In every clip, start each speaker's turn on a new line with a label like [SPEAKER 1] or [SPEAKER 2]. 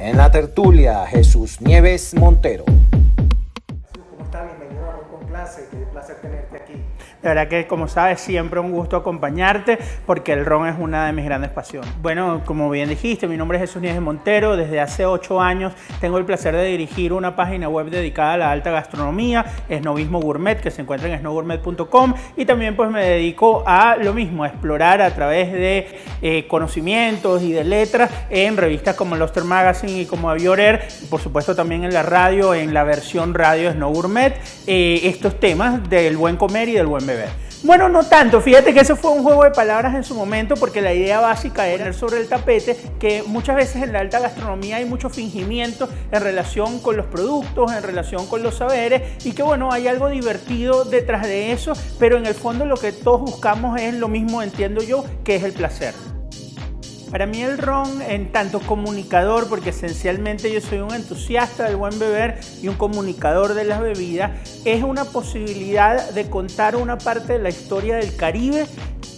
[SPEAKER 1] En la tertulia, Jesús Nieves Montero.
[SPEAKER 2] ¿Cómo está? Bienvenido a Ron con Clase. Qué placer tenerte aquí.
[SPEAKER 3] De verdad que, como sabes, siempre un gusto acompañarte porque el ron es una de mis grandes pasiones. Bueno, como bien dijiste, mi nombre es Jesús Nieves Montero. Desde hace 8 años tengo el placer de dirigir una página web dedicada a la alta gastronomía, Snobismo Gourmet, que se encuentra en snowgourmet.com, y también pues me dedico a lo mismo, a explorar a través de conocimientos y de letras en revistas como Luster Magazine y como Aviorer, y por supuesto también en la radio, en la versión radio Snow Gourmet, estos temas del buen comer y del buen beber. Bueno, no tanto, fíjate que eso fue un juego de palabras en su momento porque la idea básica era poner sobre el tapete que muchas veces en la alta gastronomía hay mucho fingimiento en relación con los productos, en relación con los saberes, y que bueno, hay algo divertido detrás de eso, pero en el fondo lo que todos buscamos es lo mismo, entiendo yo, que es el placer. Para mí el ron, en tanto comunicador, porque esencialmente yo soy un entusiasta del buen beber y un comunicador de las bebidas, es una posibilidad de contar una parte de la historia del Caribe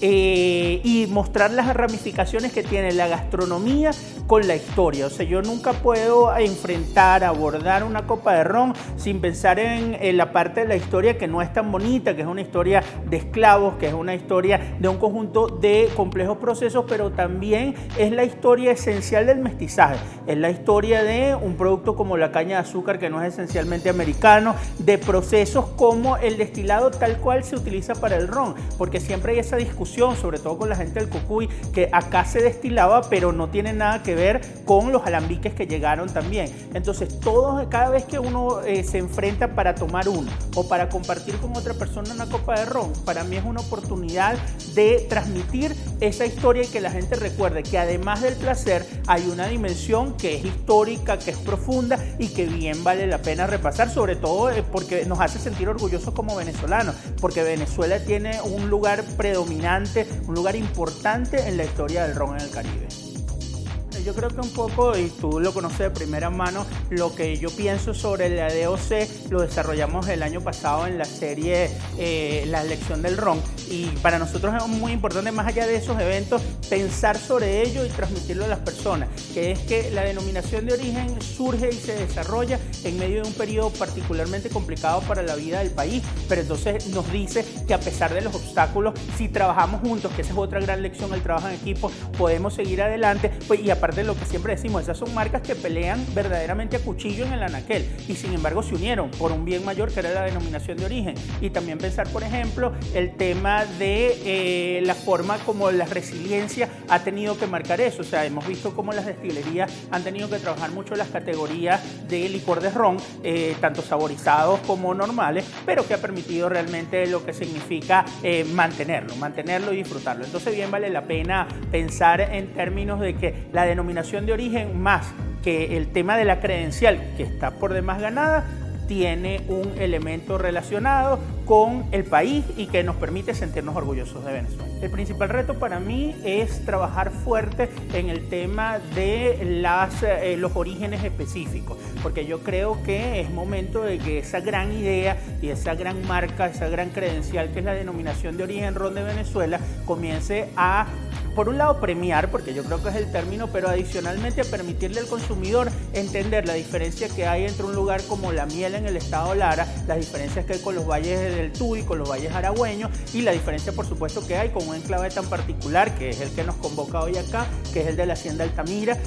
[SPEAKER 3] y mostrar las ramificaciones que tiene la gastronomía con la historia. O sea, yo nunca puedo abordar una copa de ron sin pensar en la parte de la historia que no es tan bonita, que es una historia de esclavos, que es una historia de un conjunto de complejos procesos, pero también es la historia esencial del mestizaje. Es la historia de un producto como la caña de azúcar, que no es esencialmente americano, de procesos como el destilado tal cual se utiliza para el ron, porque siempre hay esa discusión, sobre todo con la gente del Cocuy, que acá se destilaba, pero no tiene nada que ver con los alambiques que llegaron también. Entonces, cada vez que uno se enfrenta para tomar uno o para compartir con otra persona una copa de ron, para mí es una oportunidad de transmitir esa historia y que la gente recuerde que además del placer hay una dimensión que es histórica, que es profunda y que bien vale la pena repasar, sobre todo porque nos hace sentir orgullosos como venezolanos, porque Venezuela tiene un lugar predominante, un lugar importante en la historia del ron en el Caribe. Yo creo que un poco, y tú lo conoces de primera mano, lo que yo pienso sobre la DOC lo desarrollamos el año pasado en la serie La elección del ron, y para nosotros es muy importante, más allá de esos eventos, pensar sobre ello y transmitirlo a las personas, que es que la denominación de origen surge y se desarrolla en medio de un periodo particularmente complicado para la vida del país, pero entonces nos dice que a pesar de los obstáculos, si trabajamos juntos, que esa es otra gran lección, el trabajo en equipo, podemos seguir adelante, pues, y aparte de lo que siempre decimos, esas son marcas que pelean verdaderamente a cuchillo en el anaquel y sin embargo se unieron por un bien mayor, que era la denominación de origen. Y también pensar, por ejemplo, el tema de la forma como la resiliencia ha tenido que marcar eso. O sea, hemos visto cómo las destilerías han tenido que trabajar mucho las categorías de licor de ron, tanto saborizados como normales, pero que ha permitido realmente lo que significa mantenerlo y disfrutarlo. Entonces bien vale la pena pensar en términos de que la denominación de origen, más que el tema de la credencial, que está por demás ganada, tiene un elemento relacionado con el país y que nos permite sentirnos orgullosos de Venezuela. El principal reto para mí es trabajar fuerte en el tema de los orígenes específicos, porque yo creo que es momento de que esa gran idea y esa gran marca, esa gran credencial que es la denominación de origen ron de Venezuela, comience a, por un lado, premiar, porque yo creo que es el término, pero adicionalmente a permitirle al consumidor entender la diferencia que hay entre un lugar como La Miel en el estado Lara, las diferencias que hay con los valles del Tuy, con los valles aragüeños, y la diferencia, por supuesto, que hay con un enclave tan particular, que es el que nos convoca hoy acá, que es el de la Hacienda Altamira,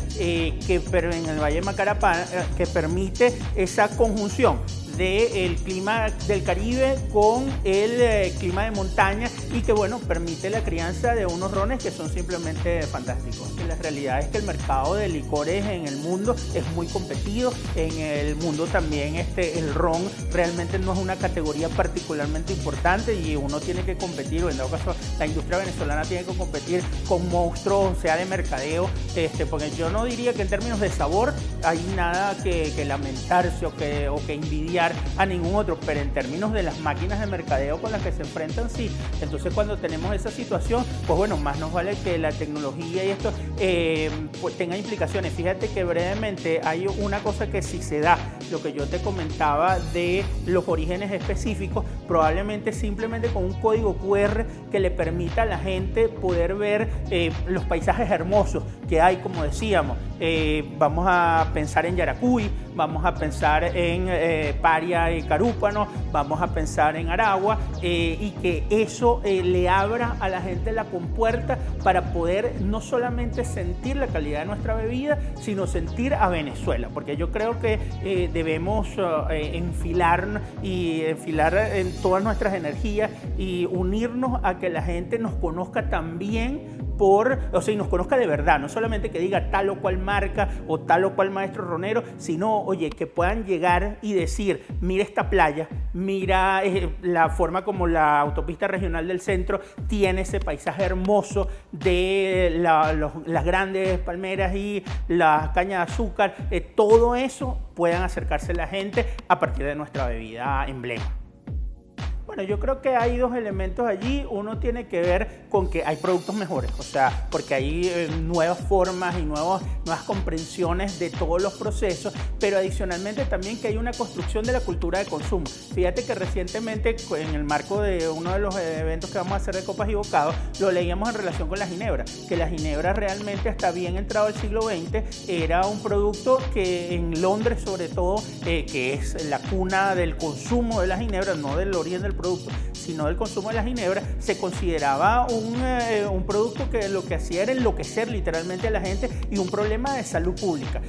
[SPEAKER 3] pero en el Valle de Macarapán, que permite esa conjunción del clima del Caribe con el clima de montaña y que bueno, permite la crianza de unos rones que son simplemente fantásticos. La realidad es que el mercado de licores en el mundo es muy competido. En el mundo también el ron realmente no es una categoría particularmente importante y uno tiene que competir, o en todo caso la industria venezolana tiene que competir con monstruos, o sea, de mercadeo, porque yo no diría que en términos de sabor hay nada que lamentarse o que envidiar a ningún otro, pero en términos de las máquinas de mercadeo con las que se enfrentan, sí. Entonces Entonces cuando tenemos esa situación, pues bueno, más nos vale que la tecnología y esto pues tenga implicaciones. Fíjate que brevemente hay una cosa que si se da, lo que yo te comentaba de los orígenes específicos, probablemente simplemente con un código QR que le permita a la gente poder ver los paisajes hermosos que hay, como decíamos. Vamos a pensar en Yaracuy, vamos a pensar en Paria y Carúpano, vamos a pensar en Aragua, y que eso le abra a la gente la compuerta para poder no solamente sentir la calidad de nuestra bebida, sino sentir a Venezuela, porque yo creo que debemos enfilar en todas nuestras energías y unirnos a que la gente nos conozca también y nos conozca de verdad, no solamente que diga tal o cual marca o tal o cual maestro ronero, sino, oye, que puedan llegar y decir, mira esta playa, mira la forma como la autopista regional del centro tiene ese paisaje hermoso de las grandes palmeras y las cañas de azúcar, todo eso puedan acercarse a la gente a partir de nuestra bebida emblema. Bueno, yo creo que hay dos elementos allí. Uno tiene que ver con que hay productos mejores, o sea, porque hay nuevas formas y nuevas comprensiones de todos los procesos, pero adicionalmente también que hay una construcción de la cultura de consumo. Fíjate que recientemente, en el marco de uno de los eventos que vamos a hacer de Copas y Bocados, lo leíamos en relación con la ginebra, que la ginebra realmente hasta bien entrado el siglo XX era un producto que en Londres sobre todo, que es la cuna del consumo de la ginebra, no del origen del producto, sino del consumo de la ginebra, se consideraba un producto que lo que hacía era enloquecer literalmente a la gente y un problema de salud pública.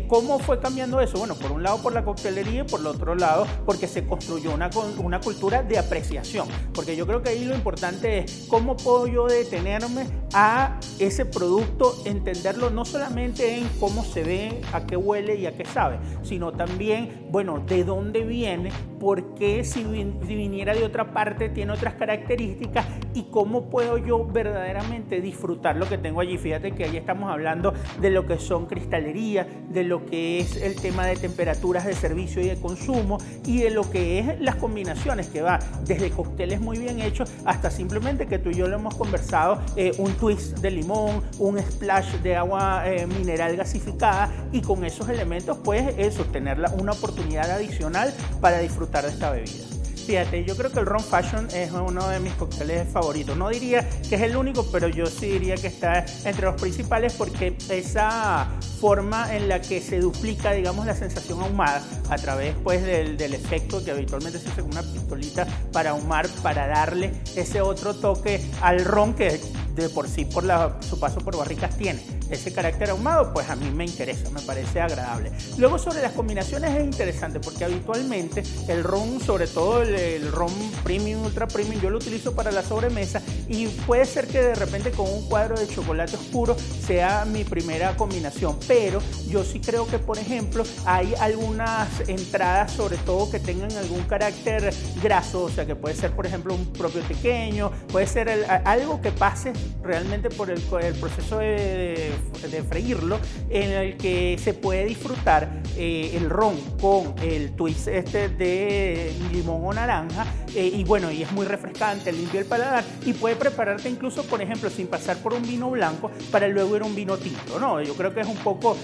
[SPEAKER 3] ¿Cómo fue cambiando eso? Bueno, por un lado por la coctelería y por el otro lado porque se construyó una cultura de apreciación, porque yo creo que ahí lo importante es cómo puedo yo detenerme a ese producto, entenderlo no solamente en cómo se ve, a qué huele y a qué sabe, sino también, bueno, de dónde viene, por qué si viniera de otra parte tiene otras características y cómo puedo yo verdaderamente disfrutar lo que tengo allí. Fíjate que ahí estamos hablando de lo que son cristalería, de lo que es el tema de temperaturas de servicio y de consumo y de lo que es las combinaciones que va desde cócteles muy bien hechos hasta simplemente que tú y yo lo hemos conversado, un twist de limón, un splash de agua mineral gasificada y con esos elementos pues eso, tener una oportunidad adicional para disfrutar de esta bebida. Fíjate, yo creo que el Ron Fashion es uno de mis cócteles favoritos. No diría que es el único, pero yo sí diría que está entre los principales porque esa forma en la que se duplica, digamos, la sensación ahumada a través pues, del efecto que habitualmente se usa con una pistolita para ahumar, para darle ese otro toque al ron que de por sí por su paso por barricas tiene ese carácter ahumado, pues a mí me interesa, me parece agradable. Luego sobre las combinaciones es interesante porque habitualmente el ron, sobre todo el ron premium, ultra premium, yo lo utilizo para la sobremesa y puede ser que de repente con un cuadro de chocolate oscuro sea mi primera combinación, pero yo sí creo que por ejemplo hay algunas entradas sobre todo que tengan algún carácter graso, o sea que puede ser por ejemplo un propio pequeño, puede ser algo que pase realmente por el proceso de freírlo, en el que se puede disfrutar el ron con el twist de limón o naranja y bueno, y es muy refrescante, limpia el paladar y puede prepararte incluso, por ejemplo, sin pasar por un vino blanco para luego ir a un vino tinto, ¿no? Yo creo que es un poco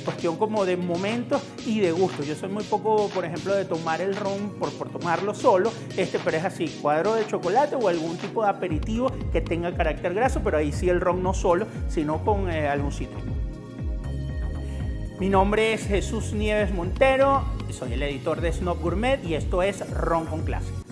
[SPEAKER 3] cuestión como de momentos y de gusto. Yo soy muy poco, por ejemplo, de tomar el ron por tomarlo solo, pero es así, cuadro de chocolate o algún tipo de aperitivo que tenga carácter graso, pero ahí sí el ron no solo, sino con algún cítrico. Mi nombre es Jesús Nieves Montero, soy el editor de Snob Gourmet y esto es Ron con Clase.